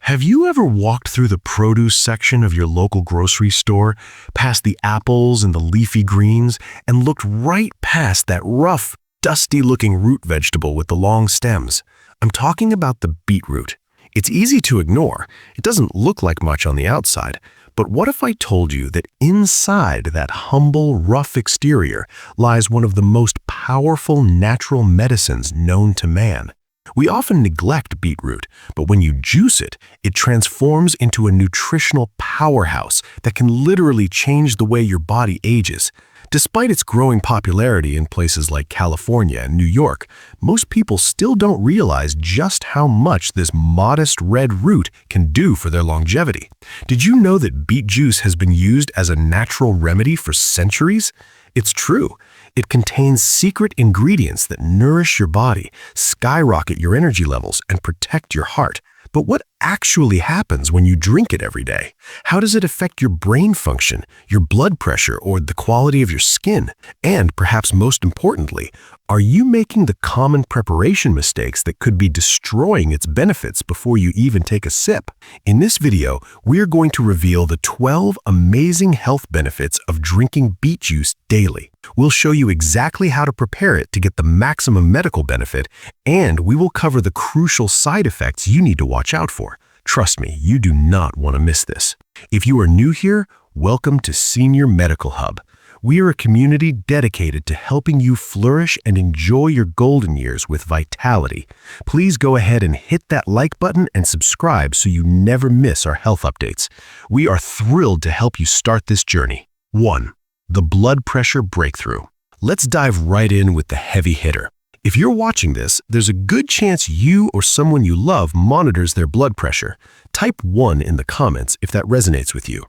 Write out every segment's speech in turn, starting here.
Have you ever walked through the produce section of your local grocery store, past the apples and the leafy greens, and looked right past that rough, dusty-looking root vegetable with the long stems? I'm talking about the beetroot. It's easy to ignore. It doesn't look like much on the outside. But what if I told you that inside that humble, rough exterior lies one of the most powerful natural medicines known to man? We often neglect beetroot, but when you juice it, it transforms into a nutritional powerhouse that can literally change the way your body ages. Despite its growing popularity in places like California and New York, most people still don't realize just how much this modest red root can do for their longevity. Did you know that beet juice has been used as a natural remedy for centuries? It's true. It contains secret ingredients that nourish your body, skyrocket your energy levels, and protect your heart. But what actually happens when you drink it every day? How does it affect your brain function, your blood pressure, or the quality of your skin? And perhaps most importantly, are you making the common preparation mistakes that could be destroying its benefits before you even take a sip? In this video, we're going to reveal the 12 amazing health benefits of drinking beet juice daily. We'll show you exactly how to prepare it to get the maximum medical benefit, and we will cover the crucial side effects you need to watch out for. Trust me, you do not want to miss this. If you are new here, welcome to Senior Medical Hub. We are a community dedicated to helping you flourish and enjoy your golden years with vitality. Please go ahead and hit that like button and subscribe so you never miss our health updates. We are thrilled to help you start this journey. 1. The blood pressure breakthrough. Let's dive right in with the heavy hitter. If you're watching this, there's a good chance you or someone you love monitors their blood pressure. Type 1 in the comments if that resonates with you.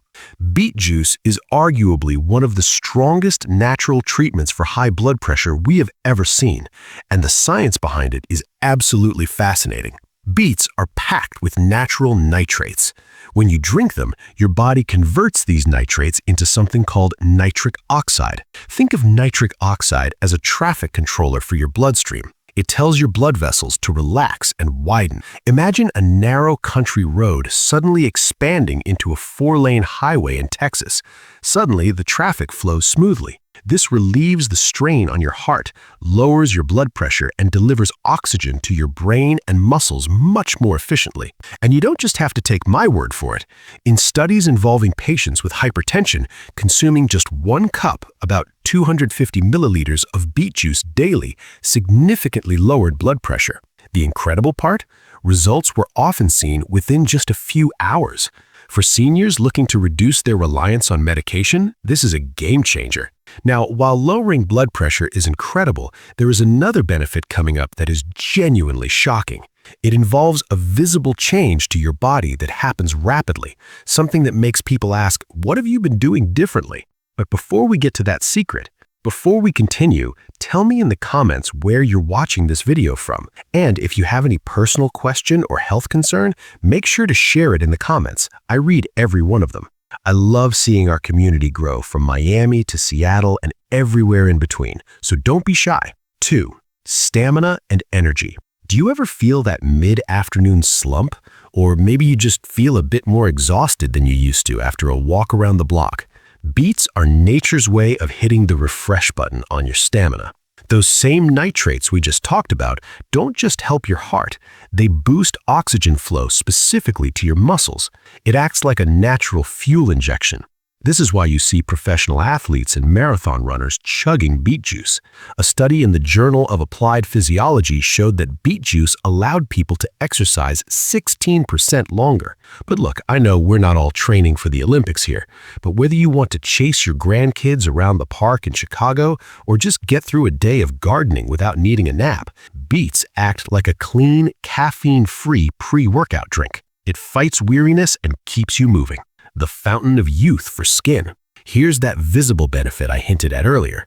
Beet juice is arguably one of the strongest natural treatments for high blood pressure we have ever seen, and the science behind it is absolutely fascinating. Beets are packed with natural nitrates. When you drink them, your body converts these nitrates into something called nitric oxide. Think of nitric oxide as a traffic controller for your bloodstream. It tells your blood vessels to relax and widen. Imagine a narrow country road suddenly expanding into a 4-lane highway in Texas. Suddenly, the traffic flows smoothly. This relieves the strain on your heart, lowers your blood pressure, and delivers oxygen to your brain and muscles much more efficiently. And you don't just have to take my word for it. In studies involving patients with hypertension, consuming just 1 cup, about 250 milliliters of beet juice daily, significantly lowered blood pressure. The incredible part? Results were often seen within just a few hours. For seniors looking to reduce their reliance on medication, this is a game changer. Now, while lowering blood pressure is incredible, there is another benefit coming up that is genuinely shocking. It involves a visible change to your body that happens rapidly, something that makes people ask, what have you been doing differently? But before we get to that secret, before we continue, tell me in the comments where you're watching this video from. And if you have any personal question or health concern, make sure to share it in the comments. I read every one of them. I love seeing our community grow from Miami to Seattle and everywhere in between, so don't be shy. 2. Stamina and energy. Do you ever feel that mid-afternoon slump? Or maybe you just feel a bit more exhausted than you used to after a walk around the block? Beets are nature's way of hitting the refresh button on your stamina. Those same nitrates we just talked about don't just help your heart, they boost oxygen flow specifically to your muscles. It acts like a natural fuel injection. This is why you see professional athletes and marathon runners chugging beet juice. A study in the Journal of Applied Physiology showed that beet juice allowed people to exercise 16% longer. But look, I know we're not all training for the Olympics here, but whether you want to chase your grandkids around the park in Chicago or just get through a day of gardening without needing a nap, beets act like a clean, caffeine-free pre-workout drink. It fights weariness and keeps you moving. The fountain of youth for skin. Here's that visible benefit I hinted at earlier.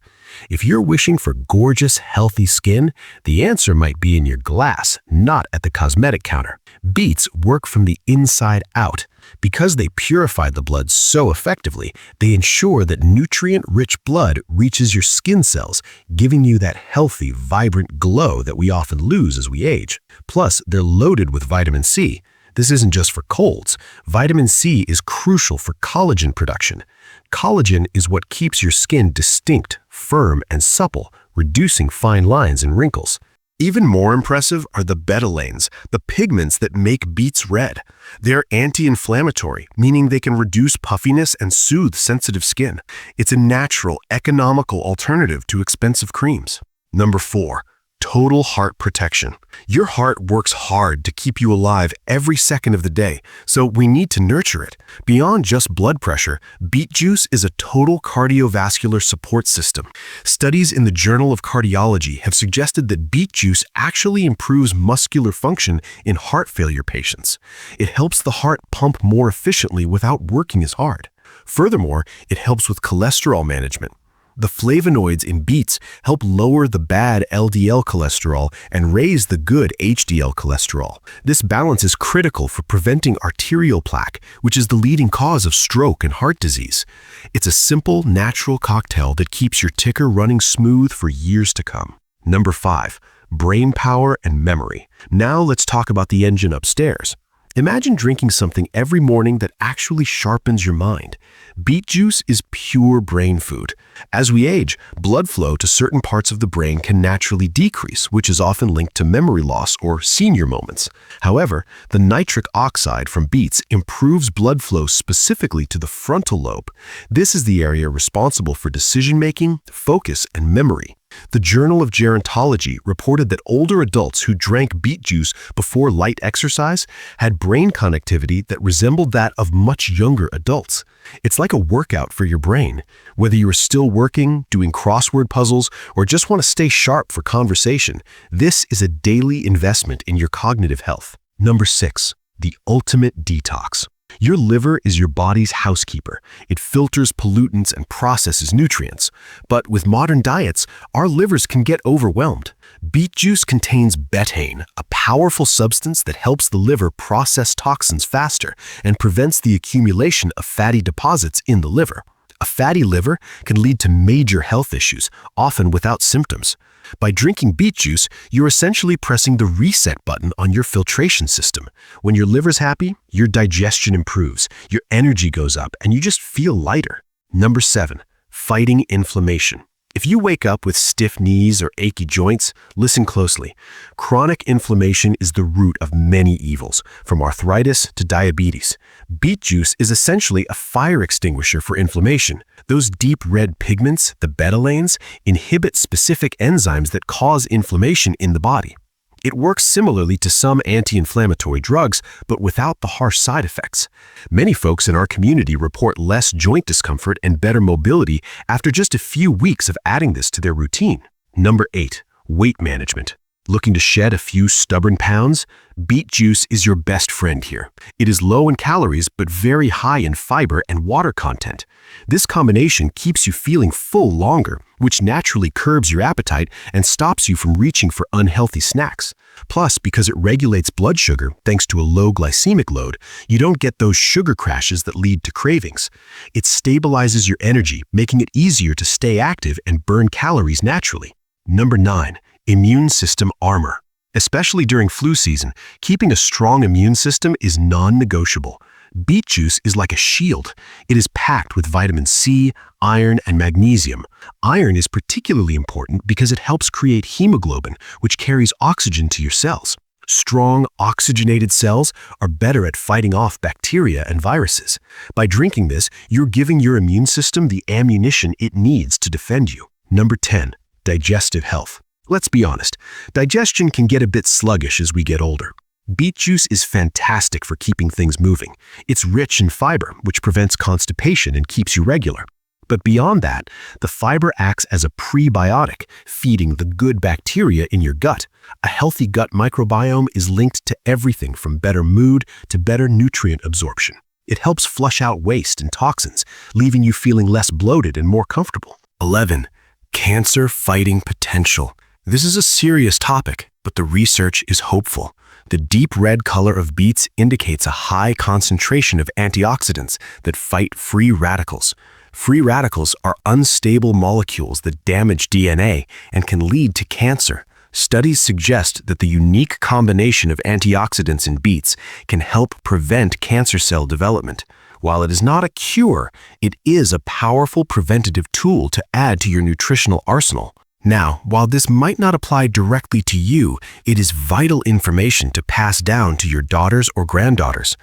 If you're wishing for gorgeous, healthy skin, the answer might be in your glass, not at the cosmetic counter. Beets work from the inside out. Because they purify the blood so effectively, they ensure that nutrient-rich blood reaches your skin cells, giving you that healthy, vibrant glow that we often lose as we age. Plus, they're loaded with vitamin C. This isn't just for colds. Vitamin C is crucial for collagen production. Collagen is what keeps your skin distinct, firm, and supple, reducing fine lines and wrinkles. Even more impressive are the betalains, the pigments that make beets red. They're anti-inflammatory, meaning they can reduce puffiness and soothe sensitive skin. It's a natural, economical alternative to expensive creams. Number 4. Total heart protection. Your heart works hard to keep you alive every second of the day, so we need to nurture it. Beyond just blood pressure, beet juice is a total cardiovascular support system. Studies in the Journal of Cardiology have suggested that beet juice actually improves muscular function in heart failure patients. It helps the heart pump more efficiently without working as hard. Furthermore, it helps with cholesterol management. The flavonoids in beets help lower the bad LDL cholesterol and raise the good HDL cholesterol. This balance is critical for preventing arterial plaque, which is the leading cause of stroke and heart disease. It's a simple, natural cocktail that keeps your ticker running smooth for years to come. Number 5. Brain power and memory. Now let's talk about the engine upstairs. Imagine drinking something every morning that actually sharpens your mind. Beet juice is pure brain food. As we age, blood flow to certain parts of the brain can naturally decrease, which is often linked to memory loss or senior moments. However, the nitric oxide from beets improves blood flow specifically to the frontal lobe. This is the area responsible for decision-making, focus, and memory. The Journal of Gerontology reported that older adults who drank beet juice before light exercise had brain connectivity that resembled that of much younger adults. It's like a workout for your brain. Whether you are still working, doing crossword puzzles, or just want to stay sharp for conversation, this is a daily investment in your cognitive health. Number 6. The ultimate detox. Your liver is your body's housekeeper. It filters pollutants and processes nutrients. But with modern diets, our livers can get overwhelmed. Beet juice contains betaine, a powerful substance that helps the liver process toxins faster and prevents the accumulation of fatty deposits in the liver. A fatty liver can lead to major health issues, often without symptoms. By drinking beet juice, you're essentially pressing the reset button on your filtration system. When your liver's happy, your digestion improves, your energy goes up, and you just feel lighter. Number 7. Fighting inflammation. If you wake up with stiff knees or achy joints, listen closely. Chronic inflammation is the root of many evils, from arthritis to diabetes. Beet juice is essentially a fire extinguisher for inflammation. Those deep red pigments, the betalains, inhibit specific enzymes that cause inflammation in the body. It works similarly to some anti-inflammatory drugs, but without the harsh side effects. Many folks in our community report less joint discomfort and better mobility after just a few weeks of adding this to their routine. Number 8. Weight management. Looking to shed a few stubborn pounds? Beet juice is your best friend here. It is low in calories, but very high in fiber and water content. This combination keeps you feeling full longer, which naturally curbs your appetite and stops you from reaching for unhealthy snacks. Plus, because it regulates blood sugar thanks to a low glycemic load, you don't get those sugar crashes that lead to cravings. It stabilizes your energy, making it easier to stay active and burn calories naturally. Number 9. Immune system armor. Especially during flu season, keeping a strong immune system is non-negotiable. Beet juice is like a shield. It is packed with vitamin C, iron, and magnesium. Iron is particularly important because it helps create hemoglobin, which carries oxygen to your cells. Strong, oxygenated cells are better at fighting off bacteria and viruses. By drinking this, you're giving your immune system the ammunition it needs to defend you. Number 10. Digestive health. Let's be honest, digestion can get a bit sluggish as we get older. Beet juice is fantastic for keeping things moving. It's rich in fiber, which prevents constipation and keeps you regular. But beyond that, the fiber acts as a prebiotic, feeding the good bacteria in your gut. A healthy gut microbiome is linked to everything from better mood to better nutrient absorption. It helps flush out waste and toxins, leaving you feeling less bloated and more comfortable. 11. Cancer-fighting potential. This is a serious topic, but the research is hopeful. The deep red color of beets indicates a high concentration of antioxidants that fight free radicals. Free radicals are unstable molecules that damage DNA and can lead to cancer. Studies suggest that the unique combination of antioxidants in beets can help prevent cancer cell development. While it is not a cure, it is a powerful preventative tool to add to your nutritional arsenal. Now, while this might not apply directly to you, it is vital information to pass down to your daughters or granddaughters.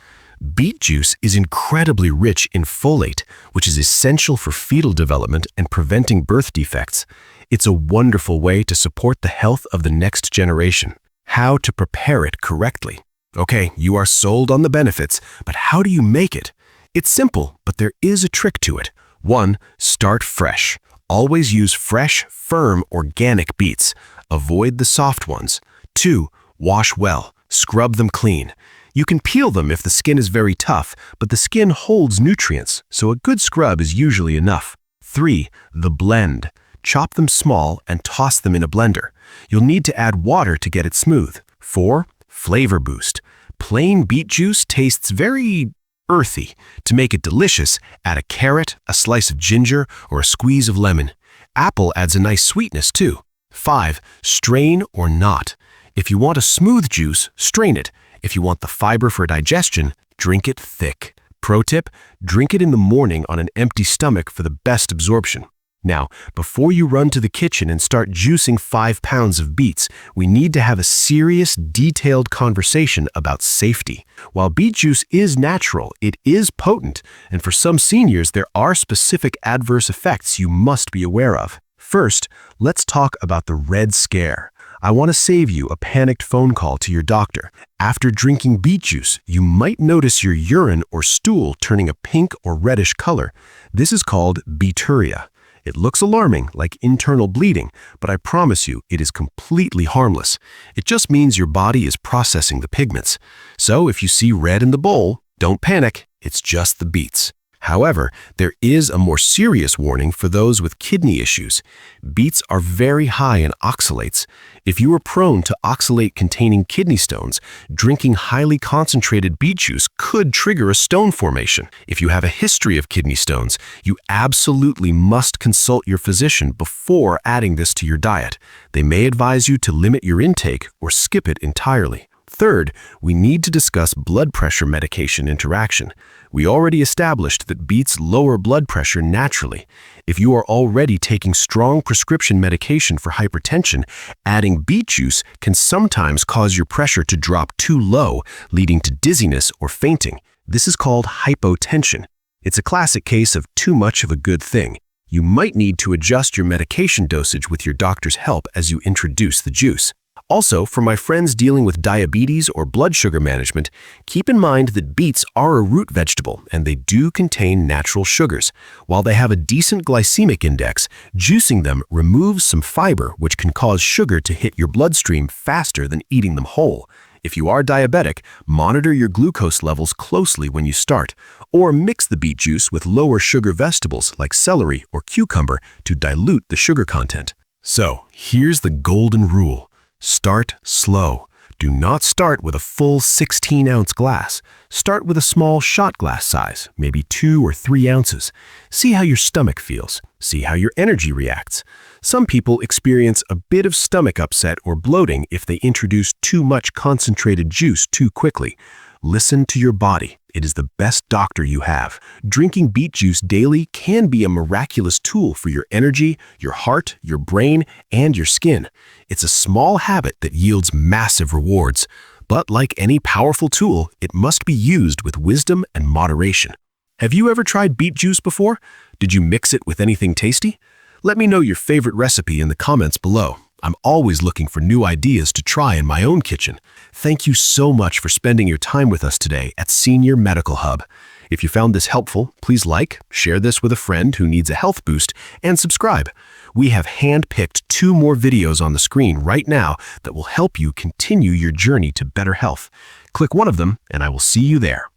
Beet juice is incredibly rich in folate, which is essential for fetal development and preventing birth defects. It's a wonderful way to support the health of the next generation. How to prepare it correctly. Okay, you are sold on the benefits, but how do you make it? It's simple, but there is a trick to it. 1. Start fresh. Always use fresh, firm, organic beets. Avoid the soft ones. 2. Wash well. Scrub them clean. You can peel them if the skin is very tough, but the skin holds nutrients, so a good scrub is usually enough. 3. The blend. Chop them small and toss them in a blender. You'll need to add water to get it smooth. 4. Flavor boost. Plain beet juice tastes very earthy. To make it delicious, add a carrot, a slice of ginger, or a squeeze of lemon. Apple adds a nice sweetness too. 5. Strain or not. If you want a smooth juice, strain it. If you want the fiber for digestion, drink it thick. Pro tip, drink it in the morning on an empty stomach for the best absorption. Now, before you run to the kitchen and start juicing 5 pounds of beets, we need to have a serious, detailed conversation about safety. While beet juice is natural, it is potent, and for some seniors, there are specific adverse effects you must be aware of. First, let's talk about the red scare. I want to save you a panicked phone call to your doctor. After drinking beet juice, you might notice your urine or stool turning a pink or reddish color. This is called beeturia. It looks alarming, like internal bleeding, but I promise you it is completely harmless. It just means your body is processing the pigments. So if you see red in the bowl, don't panic, it's just the beets. However, there is a more serious warning for those with kidney issues. Beets are very high in oxalates. If you are prone to oxalate-containing kidney stones, drinking highly concentrated beet juice could trigger a stone formation. If you have a history of kidney stones, you absolutely must consult your physician before adding this to your diet. They may advise you to limit your intake or skip it entirely. Third, we need to discuss blood pressure medication interaction. We already established that beets lower blood pressure naturally. If you are already taking strong prescription medication for hypertension, adding beet juice can sometimes cause your pressure to drop too low, leading to dizziness or fainting. This is called hypotension. It's a classic case of too much of a good thing. You might need to adjust your medication dosage with your doctor's help as you introduce the juice. Also, for my friends dealing with diabetes or blood sugar management, keep in mind that beets are a root vegetable and they do contain natural sugars. While they have a decent glycemic index, juicing them removes some fiber which can cause sugar to hit your bloodstream faster than eating them whole. If you are diabetic, monitor your glucose levels closely when you start, or mix the beet juice with lower sugar vegetables like celery or cucumber to dilute the sugar content. So, here's the golden rule. Start slow. Do not start with a full 16-ounce glass. Start with a small shot glass size, maybe 2 or 3 ounces. See how your stomach feels. See how your energy reacts. Some people experience a bit of stomach upset or bloating if they introduce too much concentrated juice too quickly. Listen to your body. It is the best doctor you have. Drinking beet juice daily can be a miraculous tool for your energy, your heart, your brain, and your skin. It's a small habit that yields massive rewards. But like any powerful tool, it must be used with wisdom and moderation. Have you ever tried beet juice before? Did you mix it with anything tasty? Let me know your favorite recipe in the comments below. I'm always looking for new ideas to try in my own kitchen. Thank you so much for spending your time with us today at Senior Medical Hub. If you found this helpful, please like, share this with a friend who needs a health boost, and subscribe. We have hand-picked 2 more videos on the screen right now that will help you continue your journey to better health. Click one of them, and I will see you there.